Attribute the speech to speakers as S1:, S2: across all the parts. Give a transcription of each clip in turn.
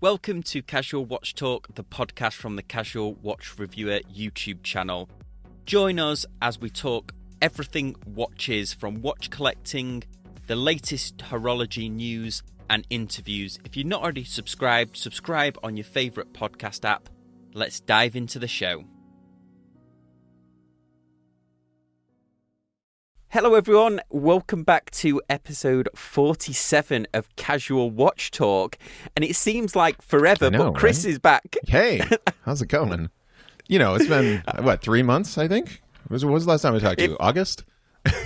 S1: Welcome to Casual Watch Talk, the podcast from the Casual Watch Reviewer YouTube channel. Join us as we talk everything watches, from watch collecting, the latest horology news and interviews. If you're not already subscribed, subscribe on your favourite podcast app. Let's dive into the show. Hello everyone, welcome back to episode 47 of Casual Watch Talk. And it seems like forever, but Chris is back.
S2: Hey, how's it going? You know, it's been, 3 months, I think? When was the last time I talked to you? August?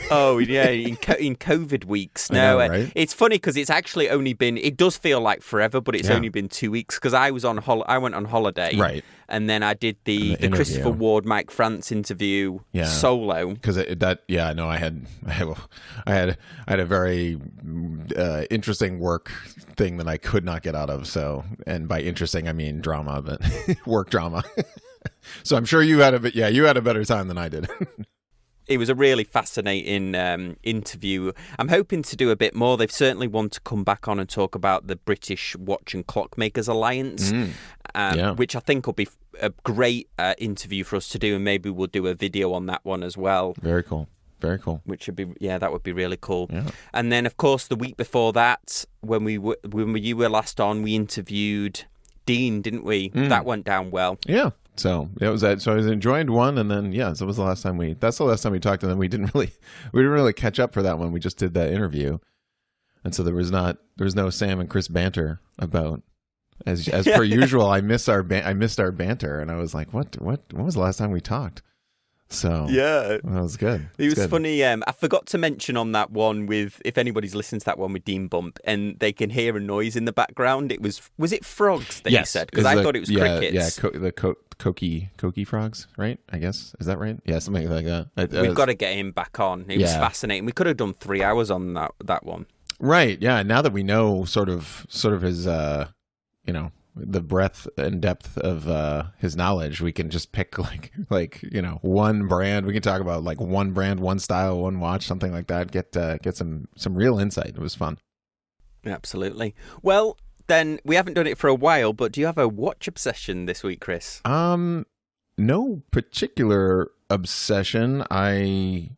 S1: Oh, yeah, in COVID weeks. No,
S2: I know, right?
S1: It's funny because it's actually only been, it does feel like forever, but it's only been 2 weeks because I was I went on holiday. Right. And then I did the Christopher Ward, Mike France interview solo. Because
S2: I had a very interesting work thing that I could not get out of. So, and by interesting, I mean drama, but work drama. So I'm sure you had a better time than I did.
S1: It was a really fascinating interview. I'm hoping to do a bit more. They've certainly want to come back on and talk about the British Watch and Clockmakers Alliance, which I think will be a great interview for us to do, and maybe we'll do a video on that one as well.
S2: Very cool. Very cool.
S1: Which would be, that would be really cool.
S2: Yeah.
S1: And then, of course, the week before that, when you were last on, we interviewed Dean, didn't we? That went down well.
S2: Yeah. So it was that. So I was enjoying one, and then so it was the last time that's the last time we talked, and then we didn't really catch up for that one. We just did that interview, and so there was no Sam and Kris banter about as per usual. I missed our banter, and I was like, what? When was the last time we talked? So that was good.
S1: It was funny. I forgot to mention on that one if anybody's listened to that one with Dean Bump and they can hear a noise in the background. It was it frogs that you said? Because I thought it was crickets.
S2: Yeah, the Koki frogs, right? I guess, is that right? Yeah, something like that.
S1: We've got to get him back on. It was fascinating. We could have done 3 hours on that one.
S2: Right. Yeah. Now that we know sort of his the breadth and depth of his knowledge, we can just pick like one brand. We can talk about like one brand, one style, one watch, something like that. Get some real insight. It was fun.
S1: Absolutely. Well, then we haven't done it for a while, but do you have a watch obsession this week, Chris?
S2: No particular obsession. I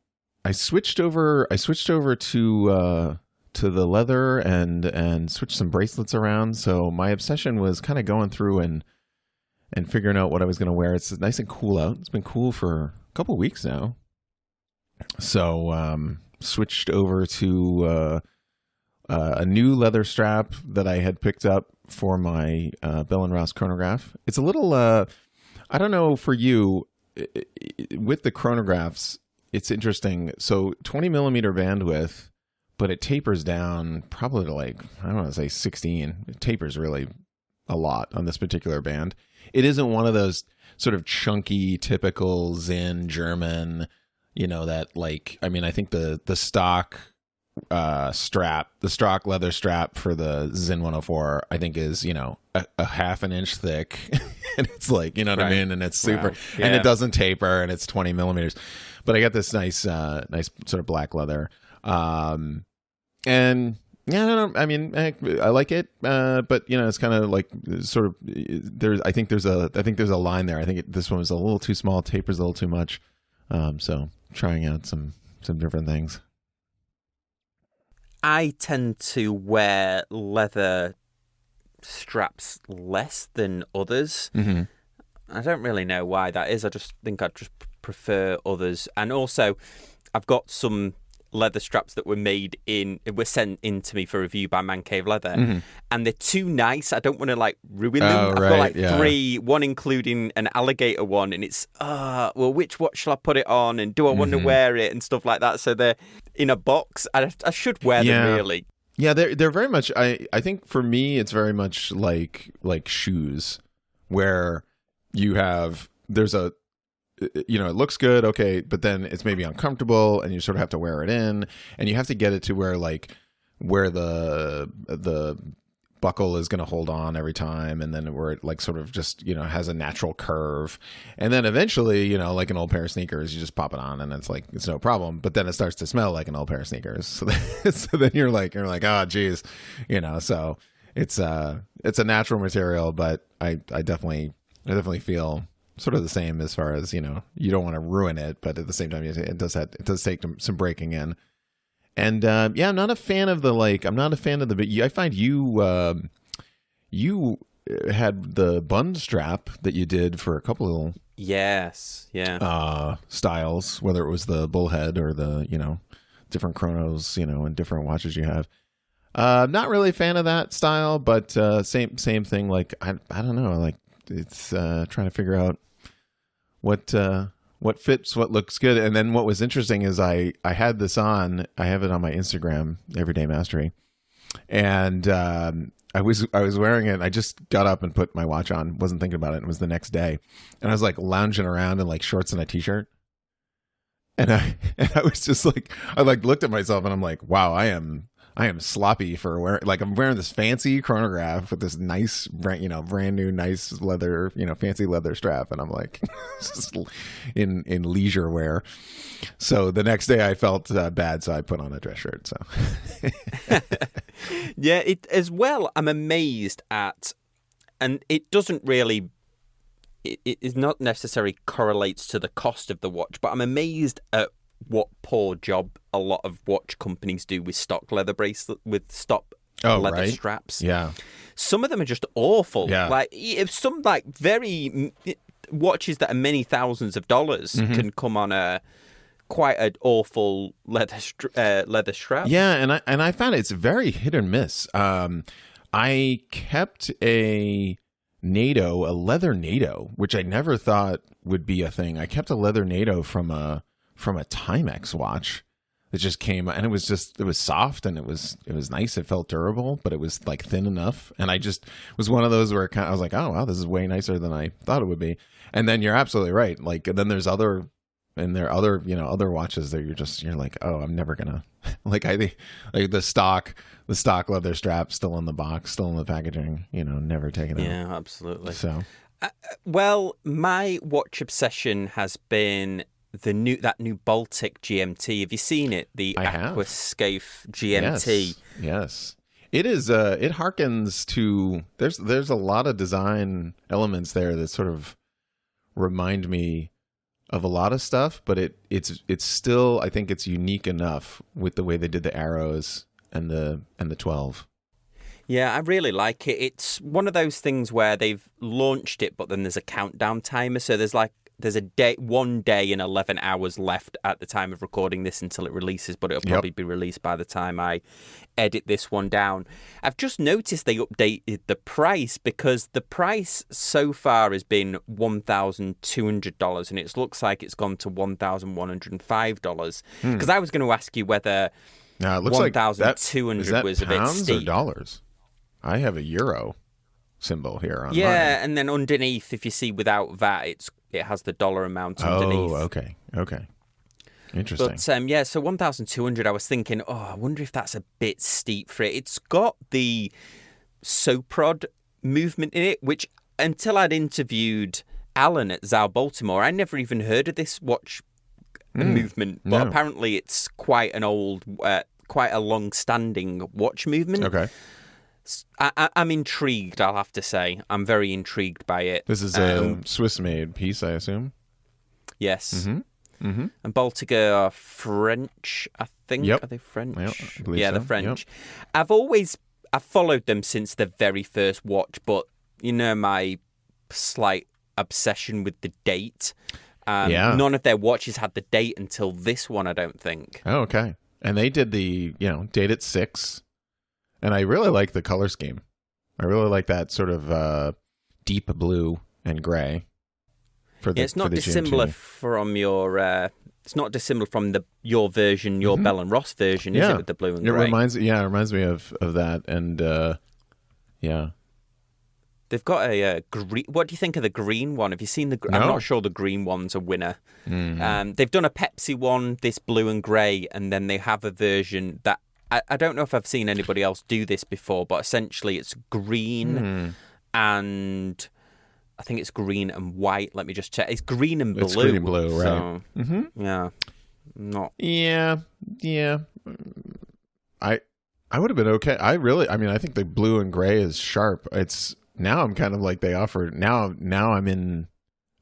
S2: switched over to the leather and switch some bracelets around. So my obsession was kind of going through and figuring out what I was going to wear. It's nice and cool out. It's been cool for a couple of weeks now. So switched over to a new leather strap that I had picked up for my Bell & Ross chronograph. It's a little, I don't know for you, with the chronographs, it's interesting. So 20 millimeter bandwidth, but it tapers down probably to I don't want to say 16. It tapers really a lot on this particular band. It isn't one of those sort of chunky, typical Sinn German, that I think the stock strap, the stock leather strap for the Sinn 104, I think is, a half an inch thick. And it's what I mean? And it's super, and it doesn't taper, and it's 20 millimeters. But I got this nice sort of black leather. And I mean, I like it, but it's kind of like sort of I think there's a line there. I think this one was a little too small, tapers a little too much. So trying out some different things.
S1: I tend to wear leather straps less than others. Mm-hmm. I don't really know why that is. I just think I just prefer others, and also I've got some leather straps that were sent in to me for review by Man Cave Leather, and they're too nice. I don't want to ruin them. I've got 3, one including an alligator one, and it's which watch shall I put it on, and do I want to wear it and stuff like that. So they're in a box. I should wear them really.
S2: Yeah, they're very much. I think for me it's very much like shoes, where there's a. It looks good, okay, but then it's maybe uncomfortable, and you sort of have to wear it in, and you have to get it to where the buckle is going to hold on every time, and then where it sort of just has a natural curve, and then eventually like an old pair of sneakers, you just pop it on and it's no problem, but then it starts to smell like an old pair of sneakers. So then you're like oh geez, so it's a natural material, but I definitely feel sort of the same as far as, you don't want to ruin it, but at the same time, it does take some breaking in. And I'm not a fan of the I find you had the bund strap that you did for a couple of styles, whether it was the bullhead or the different chronos, and different watches you have. Not really a fan of that style, but same thing. Like I don't know, like it's trying to figure out what fits, what looks good. And then what was interesting is I had this on. I have it on my Instagram, Everyday Mastery, and I was wearing it. And I just got up and put my watch on. Wasn't thinking about it. It was the next day, and I was like lounging around in like shorts and a t-shirt. And I was just like, I like looked at myself and I'm like, wow, I am sloppy for wearing, like I'm wearing this fancy chronograph with this nice, brand new, nice leather, fancy leather strap. And I'm like just in leisure wear. So the next day I felt bad. So I put on a dress shirt. So
S1: yeah, it as well. I'm amazed at, and it doesn't really, it is not necessarily correlates to the cost of the watch, but I'm amazed at what poor job a lot of watch companies do with stock leather leather straps.
S2: Yeah,
S1: some of them are just awful.
S2: Yeah,
S1: like if some like very watches that are many thousands of dollars can come on a quite an awful leather strap.
S2: Yeah, and I found it's very hit or miss. I kept a leather NATO, which I never thought would be a thing. I kept a leather NATO from a Timex watch that just came, and it was soft and it was nice. It felt durable, but it was like thin enough. And I just was one of those where I was like, oh wow, this is way nicer than I thought it would be. And then you're absolutely right. Like then there's other watches that you're like, oh, I'm never gonna like the stock leather strap still in the box, still in the packaging, never taken out.
S1: Yeah, absolutely.
S2: So,
S1: well, my watch obsession has been that new Baltic GMT. Have you seen it? The Aquascape GMT.
S2: Yes. It is. It harkens to. There's a lot of design elements there that sort of remind me of a lot of stuff, but it's still, I think it's unique enough with the way they did the arrows and the 12.
S1: Yeah, I really like it. It's one of those things where they've launched it, but then there's a countdown timer. So there's one day and 11 hours left at the time of recording this until it releases, but it'll probably be released by the time I edit this one down. I've just noticed they updated the price, because the price so far has been $1,200, and it looks like it's gone to $1,105. Because I was going to ask you whether
S2: it looks
S1: $1,200
S2: like
S1: was a bit
S2: pounds
S1: steep.
S2: Or dollars? I have a euro symbol here on mine.
S1: And then underneath, if you see without VAT, it has the dollar amount underneath.
S2: Oh, okay. Interesting.
S1: But so 1,200, I was thinking, I wonder if that's a bit steep for it. It's got the Soprod movement in it, which until I'd interviewed Alan at Zao Baltimore, I never even heard of this watch movement. But apparently it's quite an old, quite a long-standing watch movement.
S2: Okay.
S1: I'm intrigued, I'll have to say. I'm very intrigued by it.
S2: This is a Swiss-made piece, I assume?
S1: Yes. And Baltica are French, I think.
S2: Yep.
S1: Are they French?
S2: Yeah,
S1: they're French. Yep. I've followed them since the very first watch, but my slight obsession with the date. None of their watches had the date until this one, I don't think.
S2: Oh, okay. And they did the, date at 6. And I really like the color scheme. I really like that sort of deep blue and gray.
S1: It's not dissimilar from your. It's not dissimilar from your version, your Bell and Ross version, is it, with the blue and gray?
S2: It reminds me of that, and
S1: They've got a green. What do you think of the green one? Have you seen the?
S2: No.
S1: I'm not sure the green one's a winner. They've done a Pepsi one, this blue and gray, and then they have a version that. I don't know if I've seen anybody else do this before, but essentially it's green and I think it's green and white. Let me just check. It's green and blue.
S2: It's green and blue, right?
S1: So, yeah. Not.
S2: Yeah. I would have been okay. I mean, I think the blue and gray is sharp. It's now I'm kind of like they offer now. Now I'm in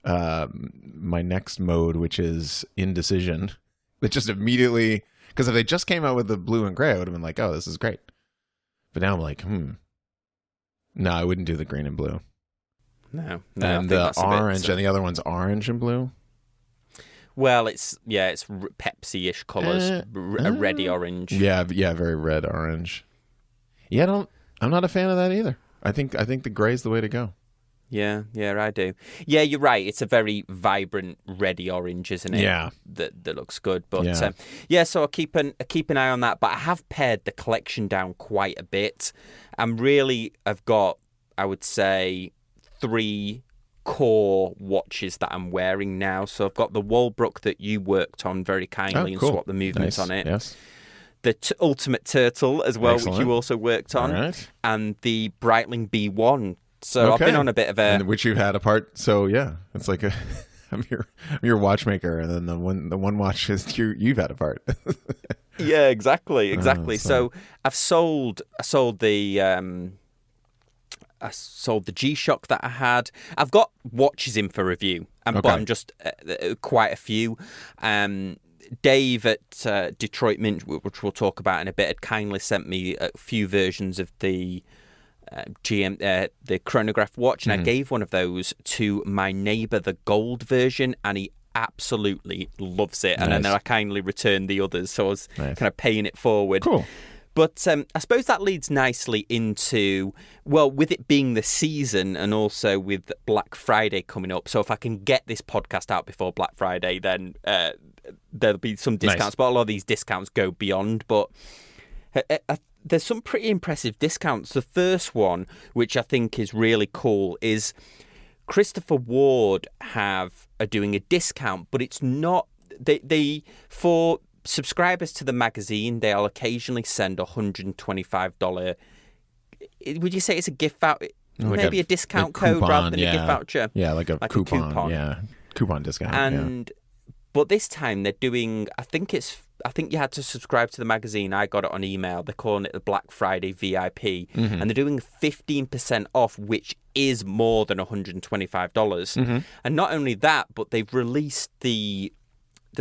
S2: my next mode, which is indecision. That just immediately, because if they just came out with the blue and gray, I would have been like, oh, this is great. But now I'm like, no, I wouldn't do the green and blue.
S1: No,
S2: and the orange, and the other one's orange and blue.
S1: Well, it's Pepsi-ish colours, a reddy orange.
S2: Yeah, very red orange. Yeah, I'm not a fan of that either. I think the gray's the way to go.
S1: Yeah, I do. Yeah, you're right. It's a very vibrant reddy orange, isn't it?
S2: Yeah,
S1: that looks good. But so I'll keep an eye on that. But I have pared the collection down quite a bit. I've got, I would say, 3 core watches that I'm wearing now. So I've got the Walbrook that you worked on very kindly and swapped the movements on it.
S2: Yes.
S1: The Ultimate Turtle as well,
S2: Excellent.
S1: which you also worked on,
S2: right.
S1: And the Breitling B1. So I've been on a bit of a...
S2: which you've had apart. So yeah, it's like I'm your watchmaker, and then the one watch is you've had apart.
S1: Yeah, exactly. So I've sold the G-Shock that I had. I've got watches in for review, but I'm just quite a few. Dave at Detroit Mint, which we'll talk about in a bit, had kindly sent me a few versions of the the chronograph watch, and I gave one of those to my neighbour, the gold version, and he absolutely loves it. And then I kindly returned the others, so I was kind of paying it forward.
S2: Cool.
S1: But I suppose that leads nicely into, well, with it being the season and also with Black Friday coming up. So if I can get this podcast out before Black Friday, then there'll be some discounts. Nice. But a lot of these discounts go beyond. But there's some pretty impressive discounts. The first one, which I think is really cool, is Christopher Ward are doing a discount, but it's not... They for subscribers to the magazine, they'll occasionally send $125. Would you say it's a gift voucher? Maybe a discount code rather than a gift voucher?
S2: Yeah, like a coupon. Yeah, coupon discount.
S1: But this time they're doing... I think you had to subscribe to the magazine. I got it on email. They're calling it the Black Friday VIP. And they're doing 15% off, which is more than $125. And not only that, but they've released the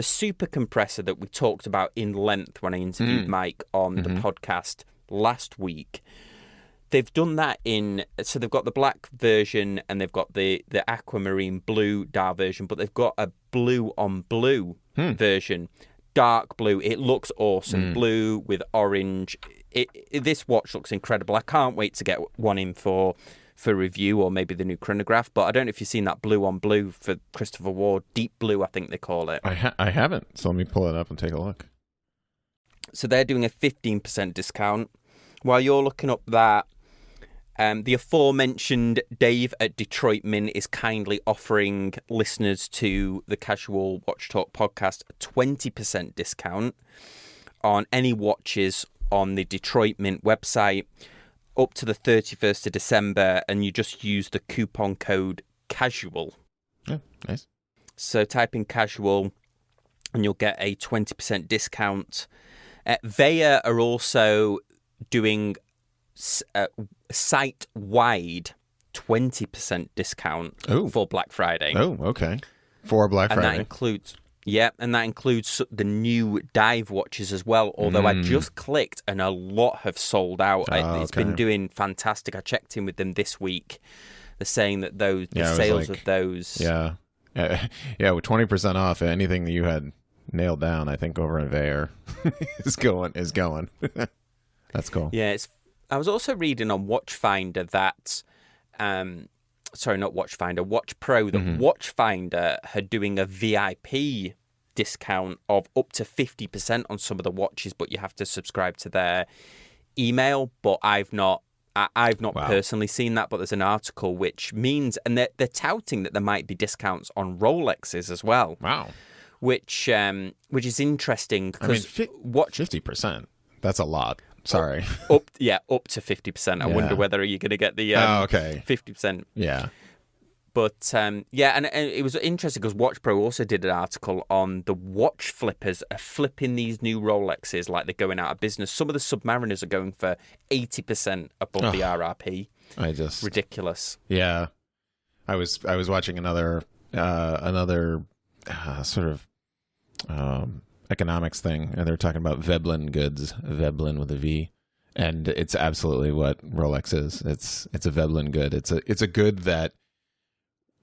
S1: super compressor that we talked about in length when I interviewed Mike on the podcast last week. They've done that so they've got the black version and they've got the aquamarine blue dial version, but they've got a blue on blue version. Dark blue. It looks awesome. Blue with orange. This watch looks incredible. I can't wait to get one in for review, or maybe the new chronograph. But I don't know if you've seen that blue on blue for Christopher Ward. Deep blue, I think they call it.
S2: I haven't. So let me pull it up and take a look.
S1: So they're doing a 15% discount. While you're looking up that, the aforementioned Dave at Detroit Mint is kindly offering listeners to the Casual Watch Talk podcast a 20% discount on any watches on the Detroit Mint website up to the 31st of December, and you just use the coupon code CASUAL.
S2: Yeah, nice.
S1: So type in CASUAL and you'll get a 20% discount. Veya are also doing site-wide 20% discount for Black Friday.
S2: Oh, okay. For Black Friday.
S1: And that includes the new dive watches as well, although I just clicked and a lot have sold out. It's been doing fantastic. I checked in with them this week. They're saying that the sales of those...
S2: Yeah, with 20% off, anything that you had nailed down, I think, over in Veyer is going. That's cool.
S1: Yeah, I was also reading on Watchfinder that... Sorry, not Watchfinder, Watch Pro, that Watchfinder are doing a VIP discount of up to 50% on some of the watches, but you have to subscribe to their email. But I've not personally seen that, but there's an article which means, and they're touting that there might be discounts on Rolexes as well.
S2: Wow.
S1: Which is interesting because
S2: 50%. That's a lot. Sorry.
S1: Up to 50%. I wonder whether you're going to get the 50%.
S2: Yeah.
S1: But yeah, and it was interesting because Watch Pro also did an article on the watch flippers are flipping these new Rolexes like they're going out of business. Some of the Submariners are going for 80% above the RRP. Ridiculous.
S2: Yeah, I was watching another sort of economics thing, and they're talking about Veblen goods, Veblen with a V, and it's absolutely what Rolex is. It's a Veblen good. It's a good that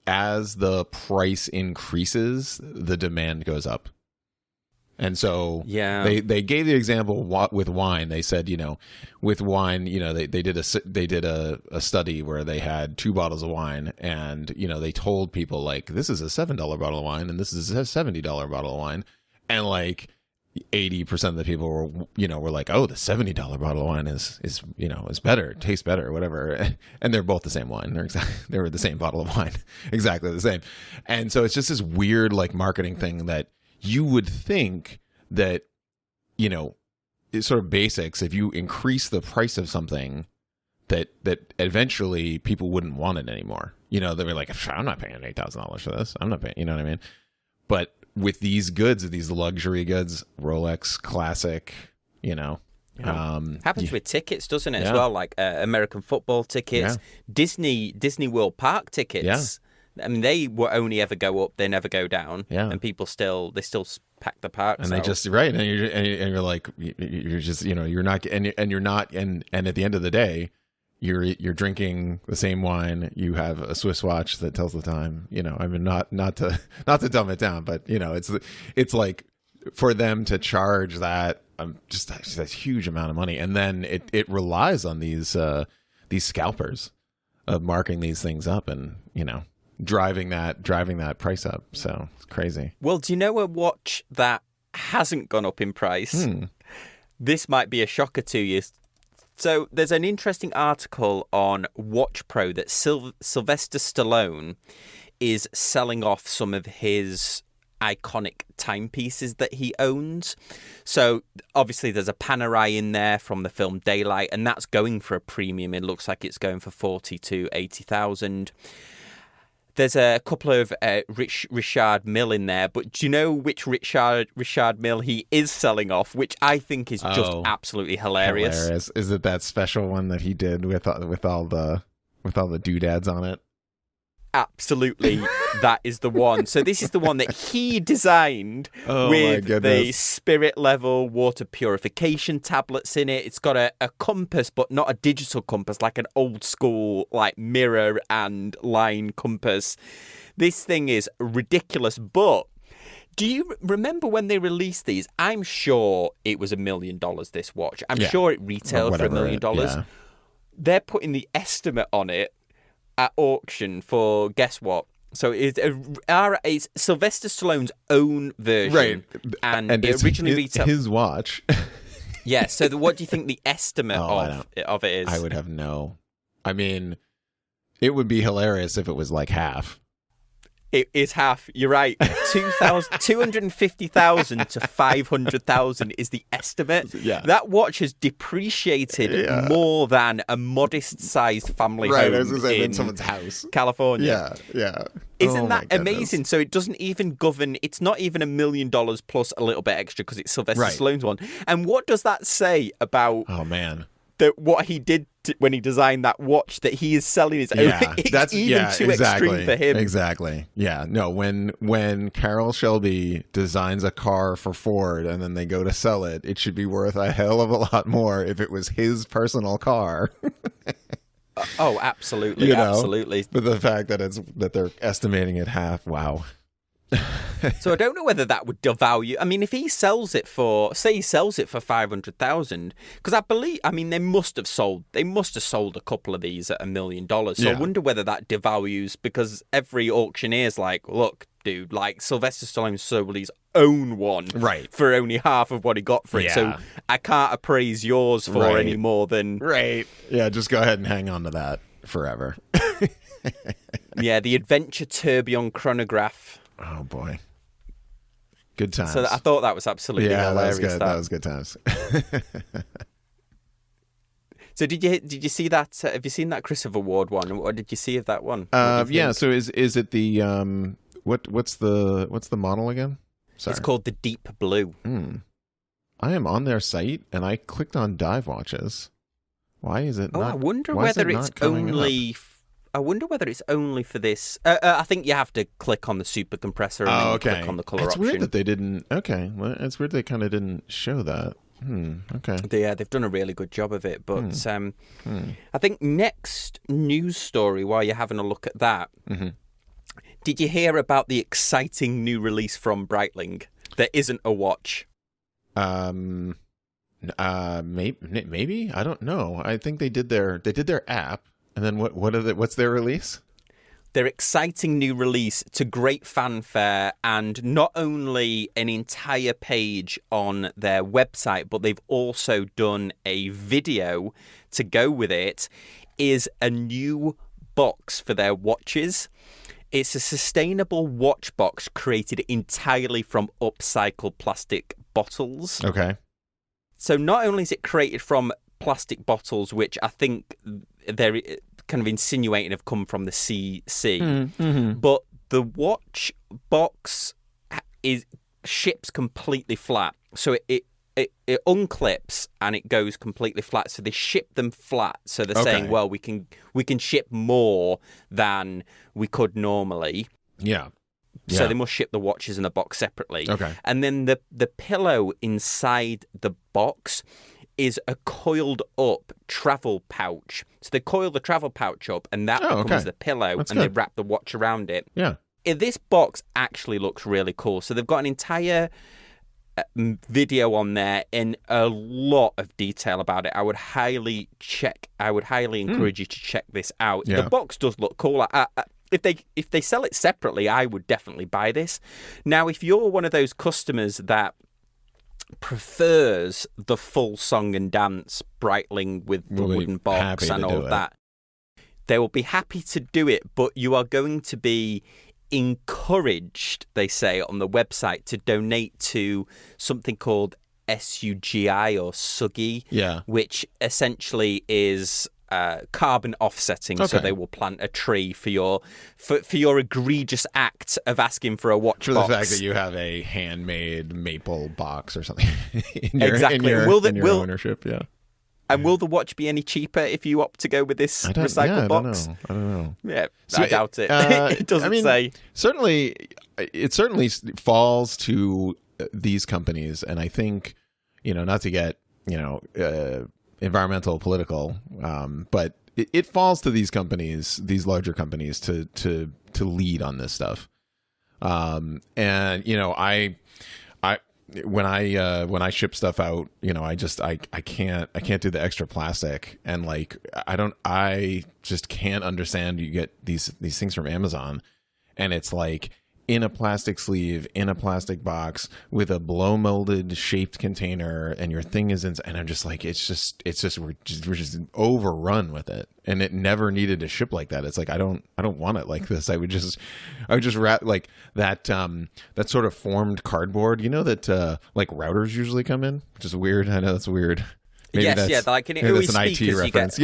S2: as the price increases, the demand goes up. And so they gave the example with wine. They said, with wine, they did a study where they had 2 bottles of wine, and they told people like, this is a $7 bottle of wine and this is a $70 bottle of wine, and like 80% of the people were like, oh, the $70 bottle of wine is better, tastes better, whatever. And they're both the same wine. They were the same bottle of wine, exactly the same. And so it's just this weird like marketing thing that you would think that, it's sort of basics. If you increase the price of something, that eventually people wouldn't want it anymore. They'd be like, I'm not paying $8,000 for this. I'm not paying, you know what I mean? But with these goods, these luxury goods, Rolex Classic,
S1: happens with tickets, doesn't it? As well, like American football tickets, Disney World Park tickets. I mean, they will only ever go up; they never go down. And people still pack the parks,
S2: and they just and you're like, you're just you're not, and you're not, and at the end of the day, you're drinking the same wine. You have a Swiss watch that tells the time. I mean, not to dumb it down, but it's like for them to charge that just a huge amount of money, and then it relies on these scalpers of marking these things up, and driving that price up. So it's crazy.
S1: Well, do you know a watch that hasn't gone up in price? This might be a shocker to you. So there's an interesting article on Watch Pro that Sylvester Stallone is selling off some of his iconic timepieces that he owns. So obviously there's a Panerai in there from the film Daylight, and that's going for a premium. It looks like it's going for 40 to 80,000. There's a couple of Richard Mille in there, but do you know which Richard Mille he is selling off, which I think is just absolutely hilarious.
S2: Is it that special one that he did with all the doodads on it?
S1: Absolutely, that is the one. So this is the one that he designed with the spirit level water purification tablets in it. It's got a compass, but not a digital compass, like an old school like mirror and line compass. This thing is ridiculous, but do you remember when they released these? I'm sure it was $1 million, this watch. I'm sure it retailed for $1 million. Yeah. They're putting the estimate on it at auction for, guess what? So it's Sylvester Stallone's own version,
S2: right?
S1: And it originally retailed
S2: his watch.
S1: Yeah. So what do you think the estimate of it is?
S2: I would have no. I mean, it would be hilarious if it was like half.
S1: It is half. You're right. 250,000 to 500,000 is the estimate.
S2: Yeah.
S1: That watch has depreciated more than a modest-sized family home
S2: in someone's house,
S1: California.
S2: Yeah.
S1: Isn't that amazing? So it doesn't even govern. It's not even $1 million plus a little bit extra because it's Sylvester Stallone's one. And what does that say about?
S2: Oh man.
S1: What he did when he designed that watch, that he is selling his own. It's even too extreme for him.
S2: Exactly. Yeah. No, when Carroll Shelby designs a car for Ford and then they go to sell it, it should be worth a hell of a lot more if it was his personal car.
S1: Oh, absolutely. Absolutely.
S2: But the fact that they're estimating it half, wow.
S1: So I don't know whether that would devalue. I mean, if he sells it for, say, he sells it for 500,000, because they must have sold a couple of these at $1 million. So I wonder whether that devalues, because every auctioneer's like, look, dude, like Sylvester Stallone sold his own one for only half of what he got for it. So I can't appraise yours for any more than
S2: Yeah, just go ahead and hang on to that forever.
S1: Yeah, the Adventure Tourbillon chronograph.
S2: Oh boy, good times.
S1: So I thought that was absolutely hilarious.
S2: That was good times.
S1: So did you see that? Have you seen that Christopher Ward one? What did you see of that one?
S2: Yeah. So is it the what's the model again? Sorry.
S1: It's called the Deep Blue.
S2: I am on their site and I clicked on dive watches. Why is it not?
S1: I wonder whether it's only. I wonder whether it's only for this. I think you have to click on the super compressor and then you click on the color option.
S2: It's weird that they didn't. Okay, well, it's weird they kind of didn't show that. Okay.
S1: They've done a really good job of it. But I think next news story, while you're having a look at that, did you hear about the exciting new release from Breitling that isn't a watch?
S2: Maybe I don't know. I think they did their app, and then what's their release?
S1: Their exciting new release to great fanfare, and not only an entire page on their website, but they've also done a video to go with it, is a new box for their watches. It's a sustainable watch box created entirely from upcycled plastic bottles.
S2: Okay.
S1: So not only is it created from plastic bottles, which I think they're kind of insinuating have come from the CC, but the watch box ships completely flat. So it unclips and it goes completely flat. So they ship them flat. So they're saying, well, we can ship more than we could normally.
S2: Yeah.
S1: So they must ship the watches in the box separately.
S2: Okay.
S1: And then the pillow inside the box is a coiled up travel pouch. So they coil the travel pouch up and that becomes the pillow. That's good. They wrap the watch around it.
S2: Yeah.
S1: This box actually looks really cool. So they've got an entire video on there in a lot of detail about it. I would highly encourage you to check this out.
S2: Yeah.
S1: The box does look cool. If they sell it separately, I would definitely buy this. Now, if you're one of those customers that prefers the full song and dance Breitling with the wooden box and all of that, they will be happy to do it, but you are going to be encouraged, they say on the website, to donate to something called SUGI or SUGI, which essentially is carbon offsetting. So they will plant a tree for your egregious act of asking for a watch
S2: for
S1: box.
S2: The fact that you have a handmade maple box or something in your ownership. Yeah.
S1: And will the watch be any cheaper if you opt to go with this recycled box?
S2: I don't know.
S1: Yeah, I doubt it. It doesn't say.
S2: Certainly, it certainly falls to these companies, and I think, not to get, environmental, political, but it falls to these companies, these larger companies, to lead on this stuff. And when I ship stuff out, I can't do the extra plastic, and I just can't understand. You get these things from Amazon, and it's like in a plastic sleeve, in a plastic box with a blow molded shaped container, and your thing is in, and I'm just like, it's just we're just overrun with it, and it never needed to ship like that. It's like I don't want it like this. I would just wrap like that that sort of formed cardboard, that like routers usually come in, which is weird. I know that's weird. Maybe
S1: that's an
S2: IT reference.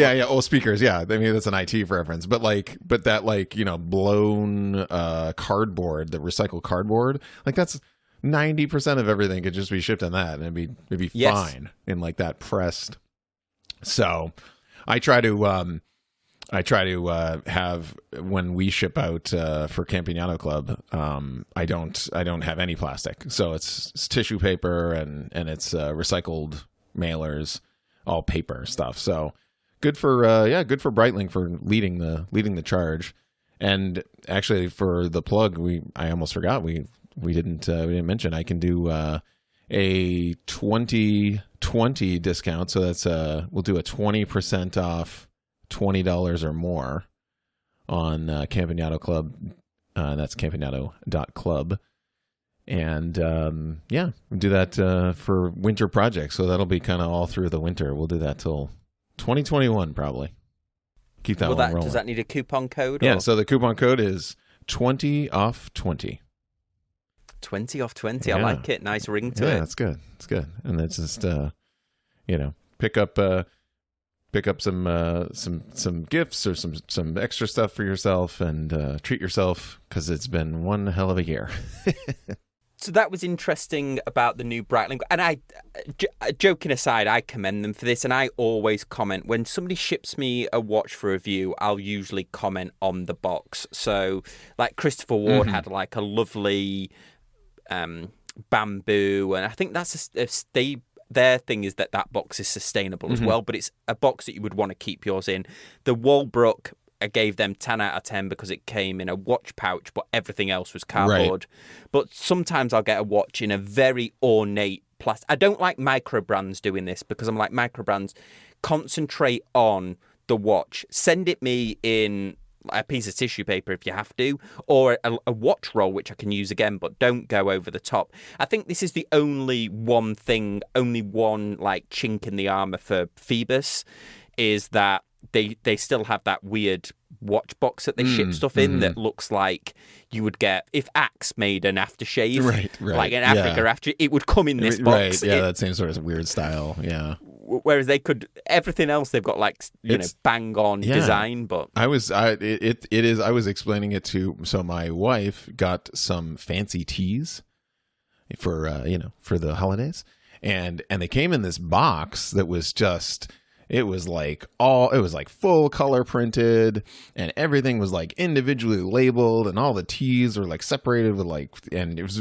S2: Speakers. Yeah, maybe that's an IT reference. But that blown cardboard, the recycled cardboard, like that's 90% of everything could just be shipped in that, and it'd be fine in like that pressed. So I try to have, when we ship out for Campagnano Club, I don't have any plastic. So it's tissue paper and it's recycled mailers. All paper stuff. So good for Breitling for leading the charge. And actually, for the plug, I almost forgot we didn't mention, I can do a 20/20 discount. So that's we'll do a 20% off $20 or more on Campagnano Club. That's campagnano.club. And we'll do that for winter projects. So that'll be kind of all through the winter. We'll do that till 2021 probably. Keep that one rolling.
S1: Does that need a coupon code?
S2: Yeah, so the coupon code is 20 off 20.
S1: 20 off 20. I like it. Nice ring to it.
S2: Yeah, that's good. It's good. And it's just pick up pick up some gifts or some extra stuff for yourself and treat yourself, because it's been one hell of a year.
S1: So that was interesting about the new Breitling. And joking aside, I commend them for this. And I always comment when somebody ships me a watch for review, I'll usually comment on the box. So like Christopher Ward had like a lovely bamboo. And I think that's their thing is that box is sustainable as well. But it's a box that you would want to keep yours in. The Walbrook, I gave them 10 out of 10 because it came in a watch pouch, but everything else was cardboard. Right. But sometimes I'll get a watch in a very ornate plastic. I don't like micro brands doing this because I'm like, micro brands, concentrate on the watch. Send it me in a piece of tissue paper if you have to, or a watch roll, which I can use again, but don't go over the top. I think this is the only one like chink in the armor for Phoebus is that they still have that weird watch box that they ship stuff in that looks like you would get if Axe made an aftershave, right. Like in Africa after it would come in this box.
S2: Right, yeah, that same sort of weird style, yeah.
S1: Whereas they could everything else they've got like bang on design, but
S2: I was explaining it to my wife got some fancy teas for for the holidays, and they came in this box that was just. It was like full color printed, and everything was like individually labeled, and all the teas were like separated with and it was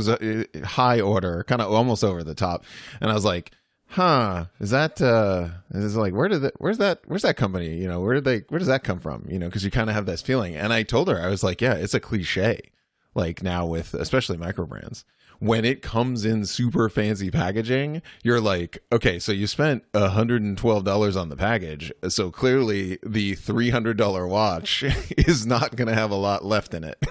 S2: a high order, kind of almost over the top. And I was like, is that it's like where's that company? Where does that come from? Because you kind of have this feeling. And I told her, I was like, yeah, it's a cliche. Like now with especially micro brands. When it comes in super fancy packaging, you're like, okay, so you spent $112 on the package. So clearly the $300 watch is not going to have a lot left in it.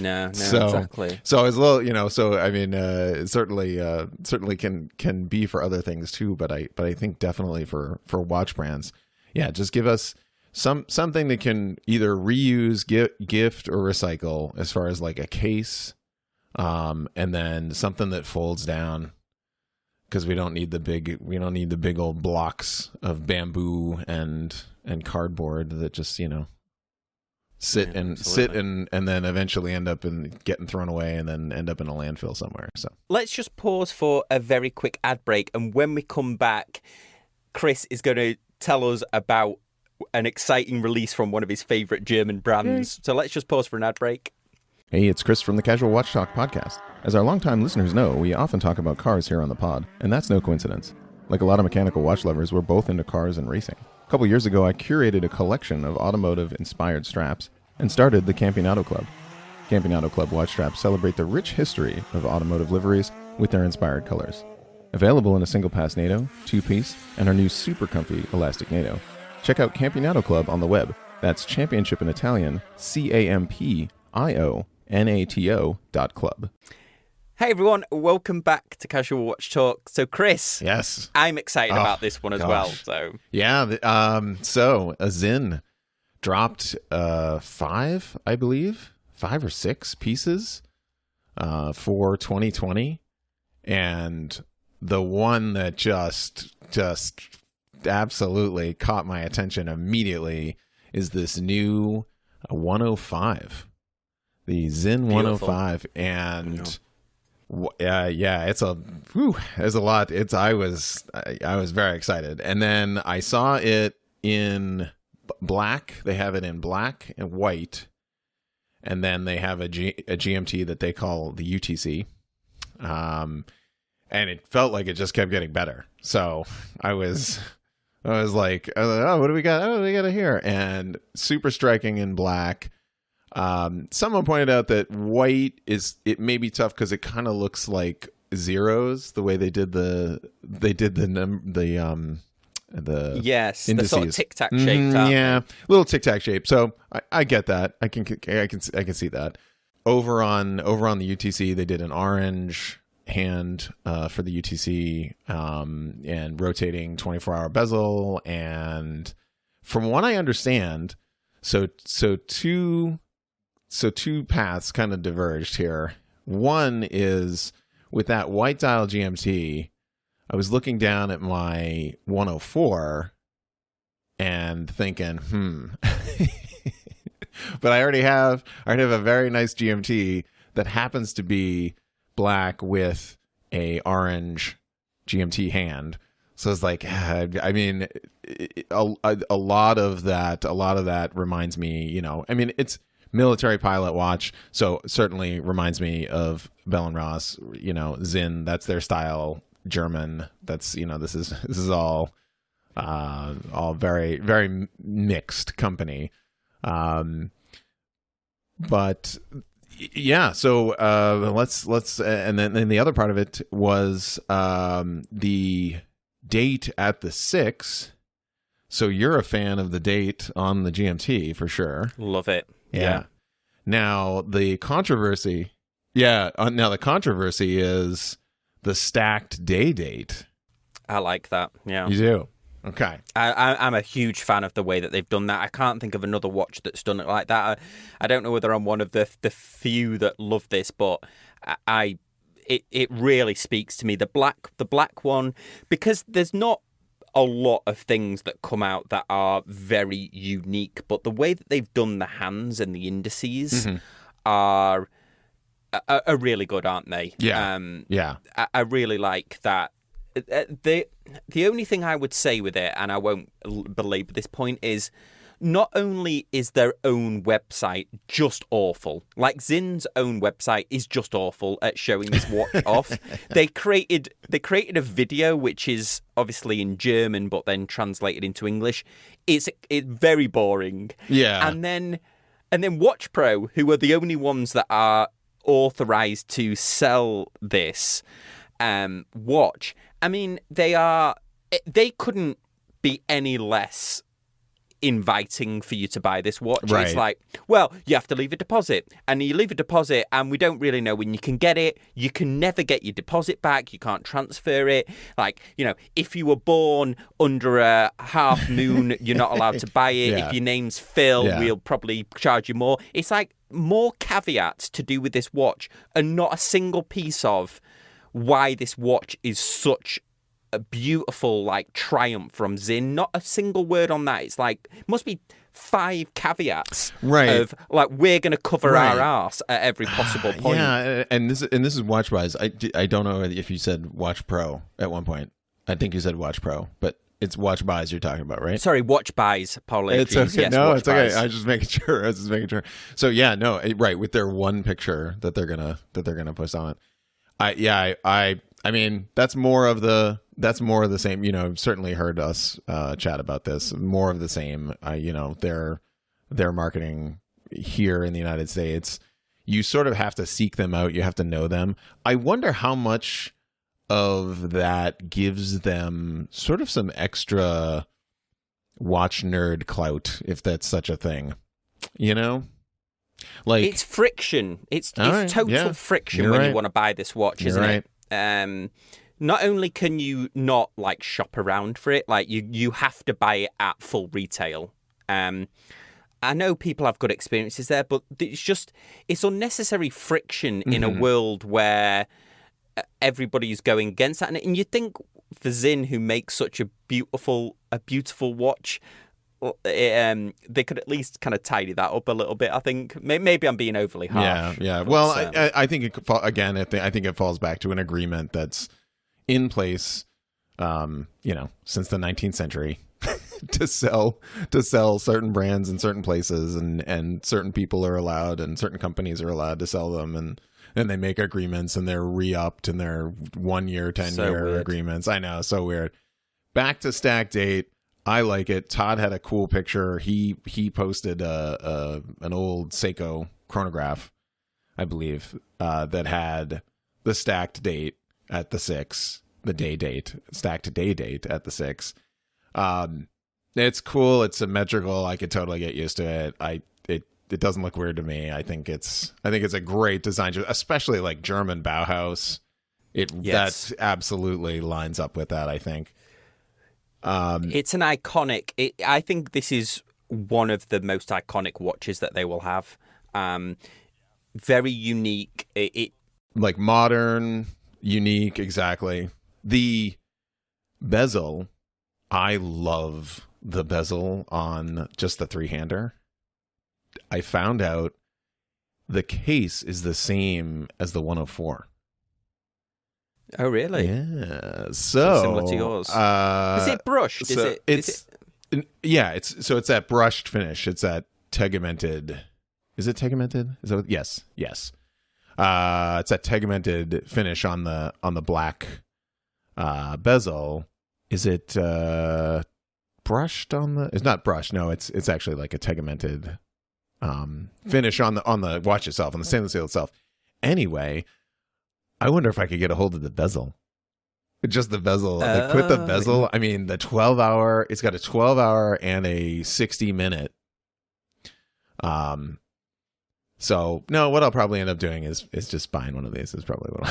S1: No, exactly.
S2: So I was a little, so I mean, it certainly can be for other things too. But I think definitely for watch brands, yeah, just give us something that can either reuse, gift, or recycle as far as like a case. And then something that folds down, because we don't need the big old blocks of bamboo and cardboard that just sit and then eventually end up in getting thrown away and then end up in a landfill somewhere. So
S1: let's just pause for a very quick ad break, and when we come back, Kris is going to tell us about an exciting release from one of his favorite German brands. So let's just pause for an ad break.
S2: Hey, it's Kris from the Casual Watch Talk podcast. As our longtime listeners know, we often talk about cars here on the pod, and that's no coincidence. Like a lot of mechanical watch lovers, we're both into cars and racing. A couple years ago, I curated a collection of automotive-inspired straps and started the Campionato Club. Campionato Club watch straps celebrate the rich history of automotive liveries with their inspired colors. Available in a single-pass NATO, two-piece, and our new super comfy elastic NATO. Check out Campionato Club on the web. That's championship in Italian, CAMPIONATO.club.
S1: Hey everyone, welcome back to Casual Watch Talk. So Kris,
S2: yes,
S1: I'm excited about this one as well. So
S2: yeah, so a Sinn dropped 5 or 6 pieces for 2020, and the one that just absolutely caught my attention immediately is this new 105. The Sinn 105, and it's there's a lot. I was very excited, and then I saw it in black. They have it in black and white, and then they have a GMT that they call the UTC, and it felt like it just kept getting better. So I was like, oh, what do we got? Oh, we got it here, and super striking in black. Someone pointed out that white may be tough because it kind of looks like zeros the way they did the
S1: yes,
S2: indices.
S1: The sort of tic tac shape.
S2: Little tic tac shape. So I get that. I can see that. Over on the UTC, they did an orange hand for the UTC, and rotating 24-hour bezel, and from what I understand, so two paths kind of diverged here. One is with that white dial GMT, I was looking down at my 104 and thinking, but I already have a very nice GMT that happens to be black with a orange GMT hand. So it's like, I mean, a lot of that reminds me, you know, I mean, it's military pilot watch, so certainly reminds me of Bell and Ross, you know, Sinn, that's their style, German, that's, you know, this is all very, very mixed company. But yeah, so let's and then the other part of it was the date at the 6. So you're a fan of the date on the GMT for sure.
S1: Love it.
S2: Yeah. Now the controversy is the stacked day date.
S1: I like that. Yeah.
S2: You do? Okay.
S1: I'm a huge fan of the way that they've done that. I can't think of another watch that's done it like that. I don't know whether I'm one of the few that love this, but it really speaks to me. The black one, because there's not a lot of things that come out that are very unique, but the way that they've done the hands and the indices are really good, aren't they?
S2: Yeah.
S1: I really like that. The only thing I would say with it, and I won't belabor this point, is not only is their own website just awful, like Sinn's own website is just awful at showing this watch off. They created a video which is obviously in German but then translated into English. It's very boring.
S2: Yeah.
S1: And then Watch Pro, who are the only ones that are authorized to sell this watch. I mean, they couldn't be any less inviting for you to buy this watch.
S2: Right.
S1: It's like, well, you have to leave a deposit, and you leave a deposit, and we don't really know when you can get it. You can never get your deposit back. You can't transfer it. Like, you know, if you were born under a half moon, you're not allowed to buy it.
S2: Yeah.
S1: If your name's Phil,
S2: Yeah.
S1: we'll probably charge you more. It's like more caveats to do with this watch, and not a single piece of why this watch is such a beautiful, like, triumph from Sinn. Not a single word on that. It's like, must be 5 caveats,
S2: right,
S1: of like, we're going to cover our arse at every possible point.
S2: Yeah, and this is Watch Buys. I don't know if you said Watch Pro at one point. I think you said Watch Pro, but it's Watch Buys you're talking about, right?
S1: Sorry, Watch Buys. Apologies.
S2: It's okay.
S1: Yes,
S2: no,
S1: Watch
S2: it's okay.
S1: Buys.
S2: I was just making sure. So yeah, no, right, with their one picture that they're gonna post on it. I mean, that's more of the same. You know, I've certainly heard us chat about this. More of the same. You know, their marketing here in the United States, you sort of have to seek them out. You have to know them. I wonder how much of that gives them sort of some extra watch nerd clout, if that's such a thing. You know? Like,
S1: it's friction. It's
S2: right,
S1: total friction
S2: You're
S1: when
S2: right.
S1: you want to buy this watch, isn't
S2: You're
S1: it? Not only can you not, like, shop around for it, like, you have to buy it at full retail. I know people have good experiences there, but it's unnecessary friction in a world where everybody's going against that. And you think for Sinn, who makes such a beautiful watch, they could at least kind of tidy that up a little bit. I think maybe I'm being overly harsh.
S2: Yeah. Well, I think I think it falls back to an agreement that's in place, you know, since the 19th century, to sell certain brands in certain places, and certain people are allowed, and certain companies are allowed to sell them, and they make agreements, and they're re-upped, and they're 1 year, 10-year agreements. I know, so weird. Back to stack date. I like it. Todd had a cool picture. He posted an old Seiko chronograph, I believe, that had the stacked date at the 6, the day date, stacked day date at the 6. It's cool. It's symmetrical. I could totally get used to it. It doesn't look weird to me. I think it's a great design, especially like German Bauhaus. That absolutely lines up with that, I think.
S1: It's an iconic. I think this is one of the most iconic watches that they will have. Very unique.
S2: Like modern, unique, exactly. The Bezel, I love the bezel on just the three-hander. I found out the case is the same as the 104.
S1: Oh, really?
S2: Yeah.
S1: So similar to yours. Is it brushed?
S2: Yeah, it's that brushed finish. It's that tegumented. Is it tegumented? Is that what, yes. It's that tegumented finish on the black bezel. Is it brushed on the? It's not brushed. No, it's actually like a tegumented finish on the watch itself, on the stainless steel itself. Anyway, I wonder if I could get a hold of the bezel. Just the bezel. Like with the bezel, I mean, the 12-hour, it's got a 12-hour and a 60-minute. So, no, what I'll probably end up doing is just buying one of these. Is probably what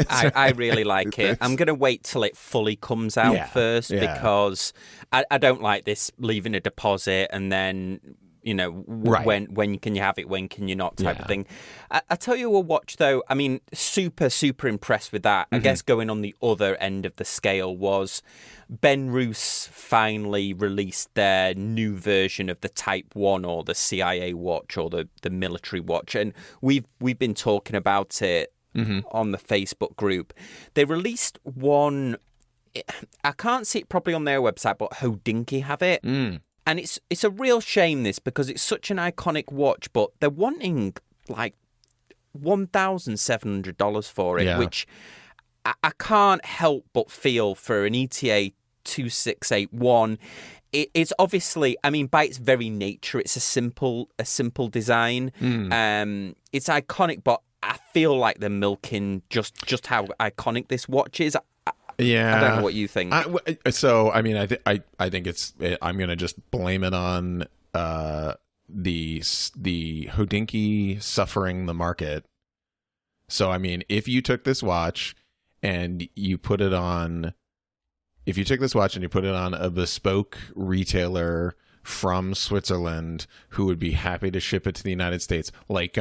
S1: I really like it. I'm going to wait till it fully comes out first because I don't like this leaving a deposit and then, you know, when can you have it, when can you not type of thing. I tell you a watch, though, I mean, super, super impressed with that. I guess going on the other end of the scale was Benrus finally released their new version of the Type 1 or the CIA watch or the military watch. And we've been talking about it on the Facebook group. They released one, I can't see it properly on their website, but Hodinkee have it. And it's a real shame, this, because it's such an iconic watch, but they're wanting like $1,700 for it, which I can't help but feel for an ETA 2681. It's obviously, I mean, by its very nature, it's a simple design. It's iconic, but I feel like they're milking just how iconic this watch is. I don't know what you think.
S2: I think it's. I'm gonna just blame it on the Hodinkee suffering the market. So I mean, if you took this watch and you put it on, a bespoke retailer from Switzerland who would be happy to ship it to the United States, like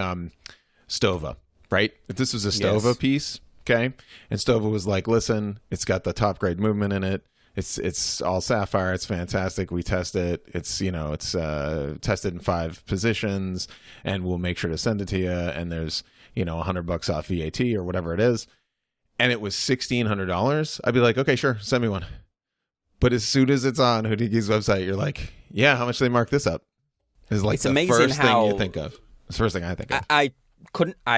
S2: Stova, right? If this was a Stova piece. Okay. And Stova was like, listen, it's got the top grade movement in it. It's all sapphire. It's fantastic. We test it. It's tested in 5 positions and we'll make sure to send it to you. And there's, $100 off VAT or whatever it is. And it was $1,600. I'd be like, okay, sure. Send me one. But as soon as it's on Hodinkee's website, you're like, yeah, how much do they mark this up? It's like the first thing you think of. It's the first thing I think of.
S1: I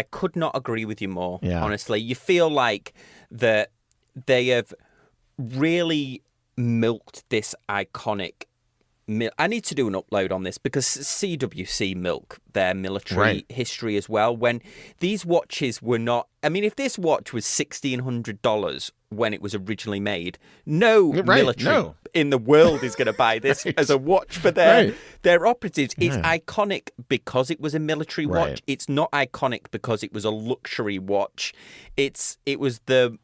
S1: could not agree with you more, honestly. You feel like that they have really milked this iconic... I need to do an upload on this because CWC milk their military history as well. When these watches were not... I mean, if this watch was $1,600 when it was originally made, no military in the world is going to buy this as a watch for their operatives. It's iconic because it was a military watch. It's not iconic because it was a luxury watch. It was the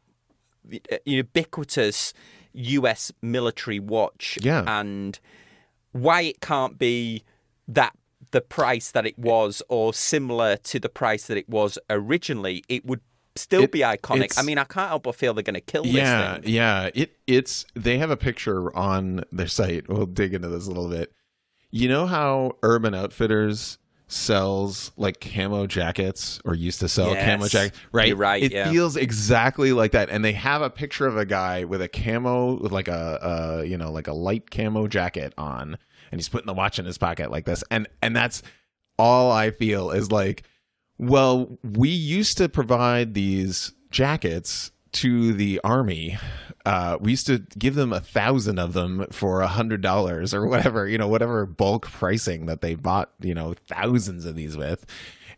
S1: ubiquitous US military watch. And why it can't be that the price that it was or similar to the price that it was originally, it would still be iconic. I mean, I can't help but feel they're going to kill this thing.
S2: Yeah. They have a picture on their site. We'll dig into this a little bit. You know how Urban Outfitters sells like camo jackets or used to sell camo jackets, right?
S1: You're right.
S2: It feels exactly like that. And they have a picture of a guy with a camo, with like a light camo jacket on, and he's putting the watch in his pocket like this. And that's all I feel is like, well, we used to provide these jackets to the Army. We used to give them 1,000 of them for $100 or whatever, whatever bulk pricing that they bought, thousands of these with.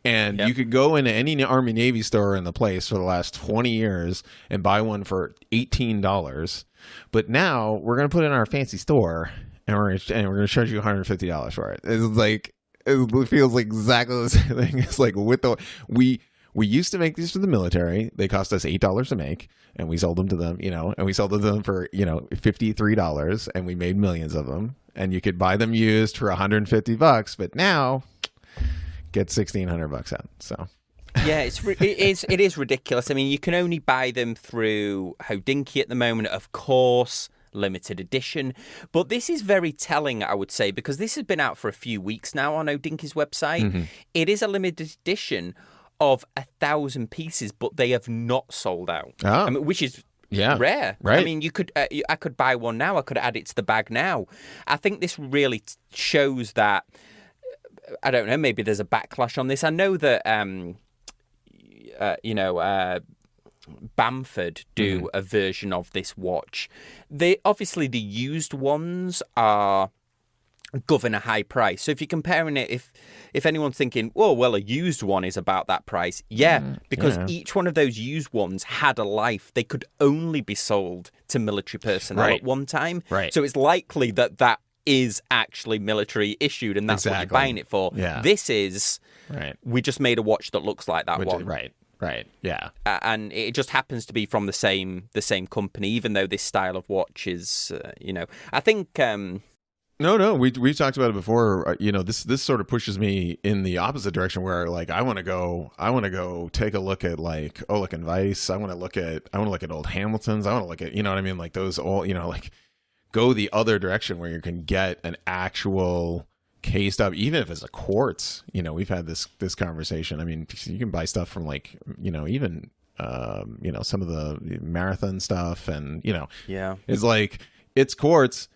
S2: And you could go into any Army Navy store in the place for the last 20 years and buy one for $18. But now we're going to put it in our fancy store and we're going to charge you $150 for it. It's like, it feels like exactly the same thing. It's like we used to make these for the military. They cost us $8 to make, and we sold them to them, and we sold them to them for, $53, and we made millions of them. And you could buy them used for $150, but now get $1,600 out. So
S1: Yeah, it is ridiculous. I mean, you can only buy them through Hodinkee at the moment, of course, limited edition. But this is very telling, I would say, because this has been out for a few weeks now on Hodinkee's website.
S2: Mm-hmm.
S1: It is a limited edition of 1,000 pieces, but they have not sold out.
S2: Oh.
S1: I mean, which is
S2: Yeah,
S1: rare.
S2: right.
S1: I mean, I could buy one now. I could add it to the bag now. I think this really shows that. I don't know. Maybe there's a backlash on this. I know that. Bamford do a version of this watch. Obviously the used ones are govern a high price. So if you're comparing it, if anyone's thinking, oh well, a used one is about that price, because each one of those used ones had a life. They could only be sold to military personnel at one time.
S2: Right.
S1: So it's likely that is actually military issued, and that's what you're buying it for.
S2: Yeah.
S1: This is we just made a watch that looks like that one.
S2: Right. Yeah.
S1: And it just happens to be from the same company, even though this style of watch is, I think.
S2: No, we talked about it before. This sort of pushes me in the opposite direction, where like I want to go take a look at like Oleg and Weiss. I want to look at old Hamiltons. I want to look at, you know what I mean, like those all, like go the other direction where you can get an actual cased up, even if it's a quartz. We've had this conversation. I mean, you can buy stuff from like, even some of the marathon stuff, and it's like it's quartz,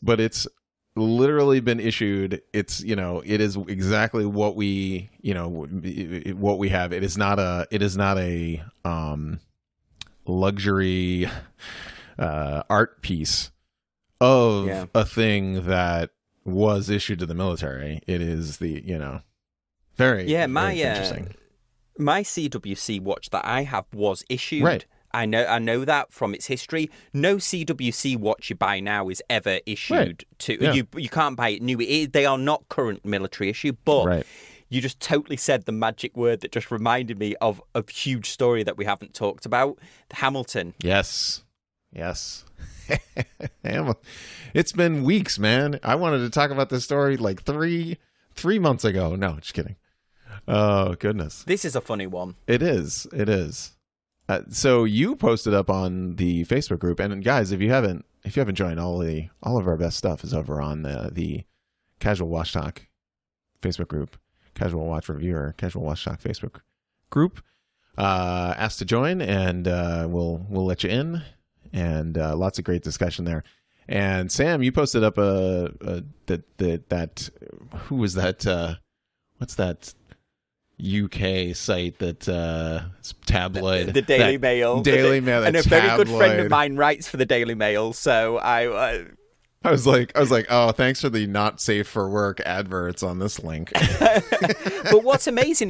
S2: but it's literally been issued. It's it is exactly what we have. It is not a luxury art piece of a thing that was issued to the military. It is the very very interesting.
S1: My CWC watch that I have was issued.
S2: Right.
S1: I know that from its history. No CWC watch you buy now is ever issued to you can't buy it new. They are not current military issue, but you just totally said the magic word that just reminded me of a huge story that we haven't talked about. The Hamilton.
S2: Yes. It's been weeks, man. I wanted to talk about this story like three months ago. No, just kidding. Oh goodness,
S1: this is a funny one.
S2: It is. So you posted up on the Facebook group, and guys, if you haven't joined, all of our best stuff is over on the Casual Watch Talk Facebook group, Casual Watch Reviewer, Casual Watch Talk Facebook group. Ask to join, and we'll let you in. And lots of great discussion there. And Sam, you posted up that who was that? What's that UK site that tabloid?
S1: The Daily Mail.
S2: Daily Mail.
S1: And a very good friend of mine writes for the Daily Mail, so I
S2: was like, oh, thanks for the not safe for work adverts on this link.
S1: But what's amazing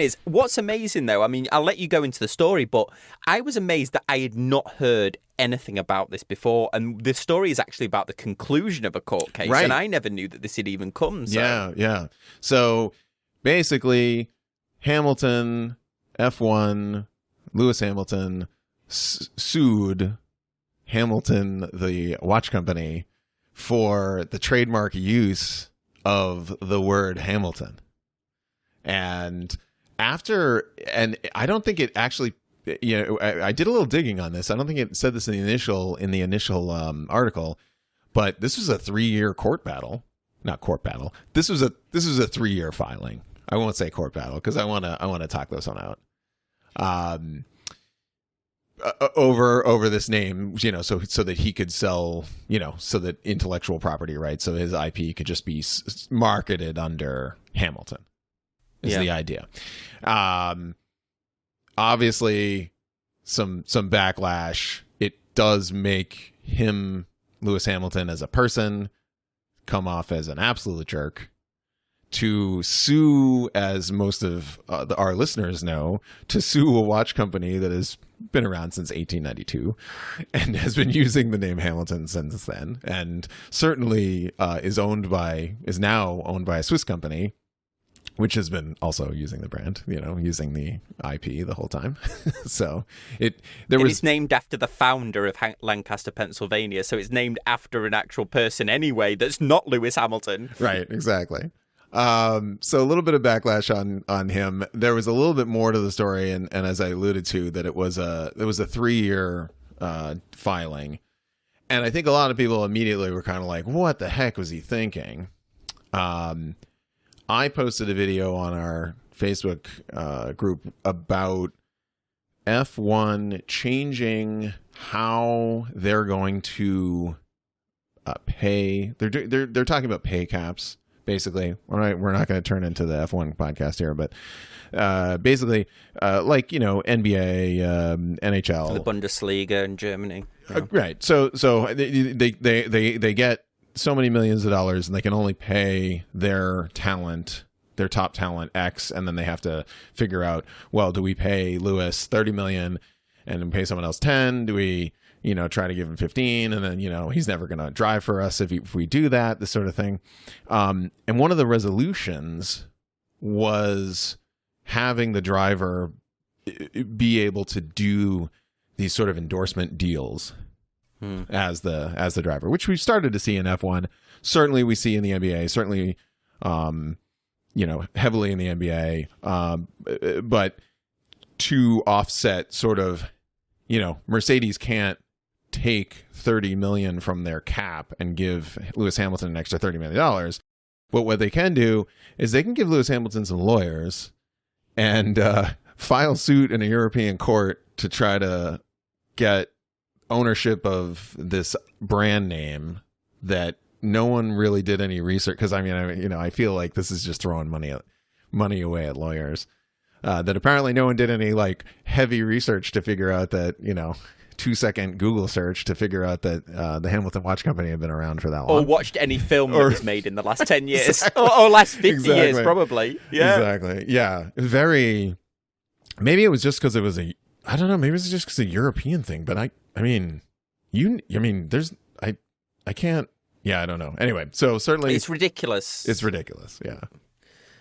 S1: though, I mean, I'll let you go into the story, but I was amazed that I had not heard anything about this before, and the story is actually about the conclusion of a court case, and I never knew that this had even come. So.
S2: Yeah. So basically, Hamilton, F1, Lewis Hamilton sued Hamilton, the watch company, for the trademark use of the word Hamilton. And I don't think it actually, I did a little digging on this. I don't think it said this in the initial article, but this was a 3-year court battle. Not court battle. This was a 3-year filing. I won't say court battle because I want to talk this one out. Over this name, so that he could sell, so that intellectual property rights, so his IP could just be marketed under Hamilton is the idea. Obviously some backlash. It does make him, Lewis Hamilton, as a person, come off as an absolute jerk. To sue, as most of our listeners know, to sue a watch company that has been around since 1892 and has been using the name Hamilton since then, and certainly is now owned by a Swiss company, which has been also using the brand, using the IP the whole time. So it's
S1: named after the founder of Lancaster, Pennsylvania, so it's named after an actual person anyway that's not Lewis Hamilton.
S2: Right, exactly. So a little bit of backlash on him. There was a little bit more to the story, and as I alluded to, that it was a 3-year filing, and I think a lot of people immediately were kind of like, "What the heck was he thinking?" I posted a video on our Facebook group about F1 changing how they're going to pay. They're talking about pay caps. Basically, we're not going to turn into the F1 podcast here, but basically, like NBA, NHL,
S1: the Bundesliga in Germany,
S2: right? So they get so many millions of dollars, and they can only pay their top talent X, and then they have to figure out, well, do we pay Lewis 30 million and then pay someone else 10? Do we try to give him 15, and then he's never going to drive for us if we do that, this sort of thing. And one of the resolutions was having the driver be able to do these sort of endorsement deals as the driver, which we've started to see in F1. Certainly we see in the NBA, certainly heavily in the NBA, but to offset sort of, Mercedes can't take 30 million from their cap and give Lewis Hamilton an extra $30 million. But what they can do is they can give Lewis Hamilton some lawyers and file suit in a European court to try to get ownership of this brand name that no one really did any research. Because I feel like this is just throwing money away at lawyers. That apparently no one did any heavy research to figure out that 2-second Google search to figure out that the Hamilton Watch Company had been around for that long.
S1: Or watched any film that was made in the last 10 years. Exactly. or last 50 years, probably. Yeah.
S2: Exactly. Yeah. Maybe it was just because it was I don't know, maybe it's just because a European thing, but I can't, I don't know. Anyway, so certainly.
S1: It's ridiculous.
S2: It's ridiculous, yeah.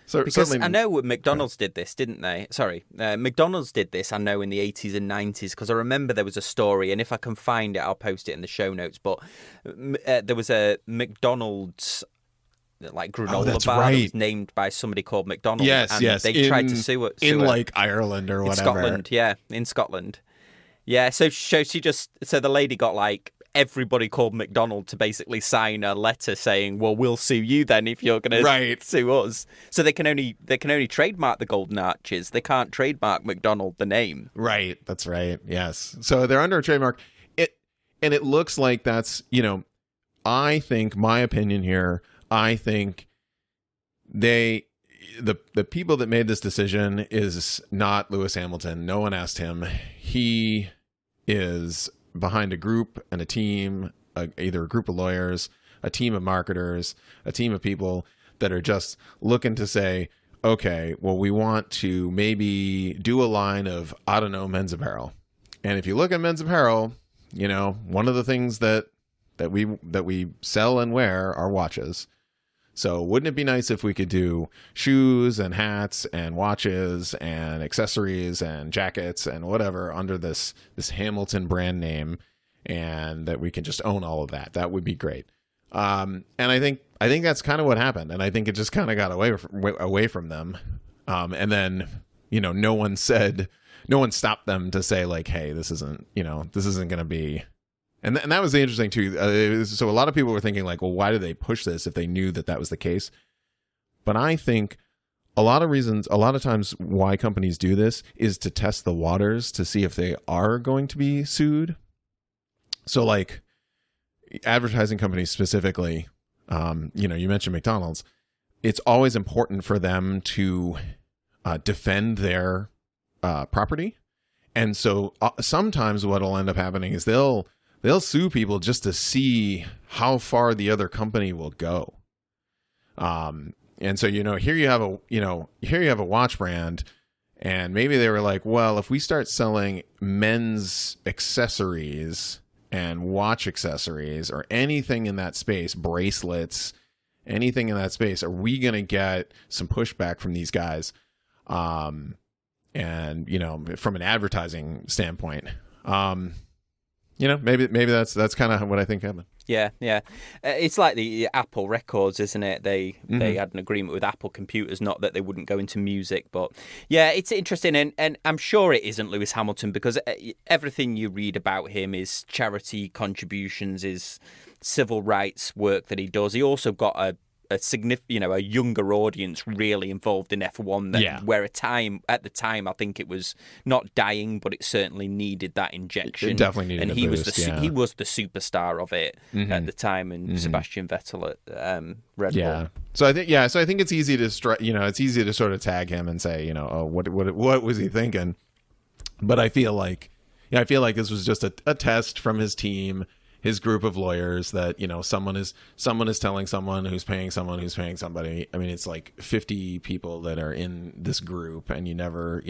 S2: So,
S1: because I know McDonald's did this, didn't they? Sorry, McDonald's did this, I know, in the 80s and 90s, because I remember there was a story, and if I can find it, I'll post it in the show notes, but there was a McDonald's granola bar that was named by somebody called McDonald.
S2: Yes,
S1: and
S2: yes.
S1: They tried to sue it.
S2: In Ireland or whatever.
S1: Scotland, yeah, in Scotland. Yeah, so the lady got everybody called McDonald to basically sign a letter saying, well, we'll sue you then if you're going to sue us. So they can only trademark the golden arches. They can't trademark McDonald, the name. Right.
S2: That's right. Yes. So they're under a trademark. It looks like that's, I think my opinion here, I think the people that made this decision is not Lewis Hamilton. No one asked him. He is behind a group and a team, either a group of lawyers, a team of marketers, a team of people that are just looking to say, okay, well, we want to maybe do a line of, I don't know, men's apparel. And if you look at men's apparel, one of the things that we sell and wear are watches. So wouldn't it be nice if we could do shoes and hats and watches and accessories and jackets and whatever under this Hamilton brand name, and that we can just own all of that? That would be great. And I think that's kind of what happened. And I think it just kind of got away from them. And then, no one stopped them to say hey, this isn't going to be. And that was the interesting too. So a lot of people were thinking well, why did they push this if they knew that was the case? But I think a lot of times why companies do this is to test the waters to see if they are going to be sued. So advertising companies specifically, you mentioned McDonald's. It's always important for them to defend their property. And so sometimes what will end up happening is they'll sue people just to see how far the other company will go. And so, here you have a watch brand, and maybe they were like, well, if we start selling men's accessories and watch accessories or anything in that space, bracelets, anything in that space, are we going to get some pushback from these guys? And, from an advertising standpoint, maybe that's kind of what I think happened.
S1: Yeah, yeah. It's like the Apple Records, isn't it? They had an agreement with Apple Computers, not that they wouldn't go into music, but yeah, it's interesting, and I'm sure it isn't Lewis Hamilton, because everything you read about him is charity contributions, is civil rights work that he does. He also got a significant, a younger audience really involved in F1. Where at the time, I think it was not dying, but it certainly needed that injection.
S2: It definitely needed.
S1: And
S2: he was
S1: the superstar of it at the time, and Sebastian Vettel at Red Bull.
S2: So I think it's easy to it's easy to sort of tag him and say, oh, what was he thinking? But I feel like this was just a test from his team, his group of lawyers, that someone is telling someone who's paying somebody. I mean, it's like 50 people that are in this group, and you never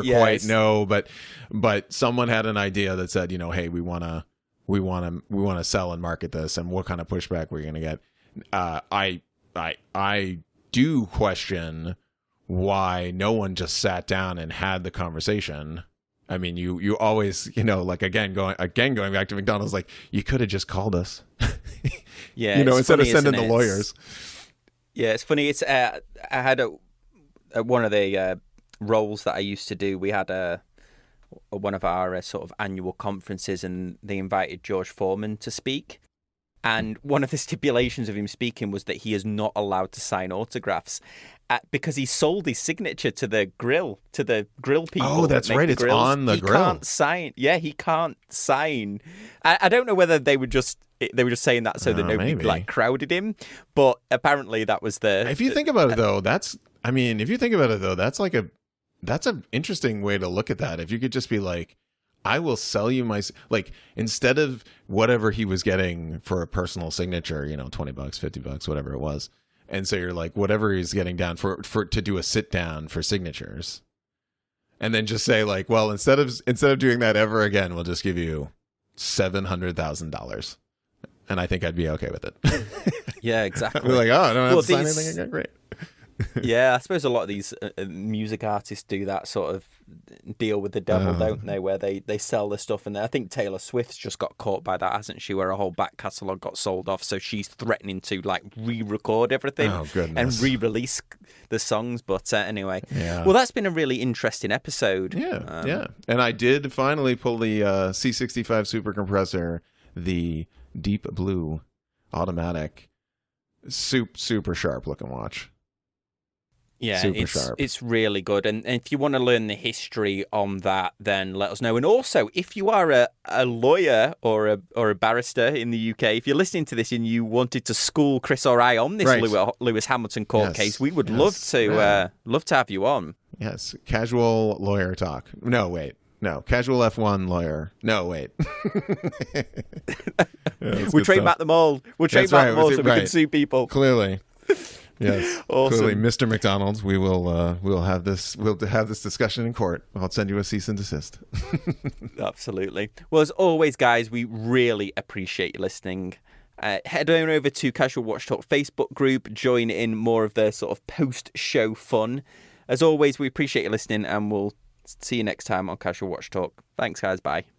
S2: quite know, but someone had an idea that said, hey, we want to sell and market this, and what kind of pushback we're going to get. I do question why no one just sat down and had the conversation. I mean, you always, like again going back to McDonald's, like, you could have just called us.
S1: Yeah,
S2: instead
S1: funny,
S2: of sending the lawyers.
S1: Yeah, it's funny. It's I had one of the roles that I used to do. We had one of our sort of annual conferences, and they invited George Foreman to speak. And one of the stipulations of him speaking was that he is not allowed to sign autographs, because he sold his signature to the grill people.
S2: Oh, that's right. It's on the grill.
S1: He can't sign. Yeah, he can't sign. I don't know whether they were just saying that so that nobody like crowded him, but apparently that was the.
S2: If you think about it, though, that's like that's an interesting way to look at that. If you could just be like, I will sell you my, like, instead of whatever he was getting for a personal signature, $20, $50, whatever it was. And so you're like, whatever he's getting down for to do a sit down for signatures, and then just say like, well, instead of doing that ever again, we'll just give you $700,000, and I think I'd be okay with it.
S1: Yeah, exactly.
S2: I'd be like, oh, I don't have to sign anything again. Great.
S1: Yeah, I suppose a lot of these music artists do that sort of deal with the devil, don't they? Where they sell the stuff, and I think Taylor Swift's just got caught by that, hasn't she? Where her whole back catalogue got sold off, so she's threatening to like re-record everything and re-release the songs. But anyway, well, that's been a really interesting episode.
S2: Yeah, and I did finally pull the C65 Super Compressor, the deep blue automatic, super sharp looking watch.
S1: Yeah, it's really good. And if you want to learn the history on that, then let us know. And also, if you are a lawyer or a barrister in the UK, if you're listening to this and you wanted to school Kris or I on this Lewis Hamilton court case, we would love to have you on.
S2: Yes, casual lawyer talk. No, wait. No, casual F1 lawyer. No, wait.
S1: We'll trademark them all. We'll trademark them all so we can sue people.
S2: Clearly. Yes,
S1: awesome.
S2: Clearly, Mr. McDonald's. We'll have this discussion in court. I'll send you a cease and desist.
S1: Absolutely. Well, as always, guys, we really appreciate you listening. Head on over to Casual Watch Talk Facebook group. Join in more of the sort of post-show fun. As always, we appreciate you listening, and we'll see you next time on Casual Watch Talk. Thanks, guys. Bye.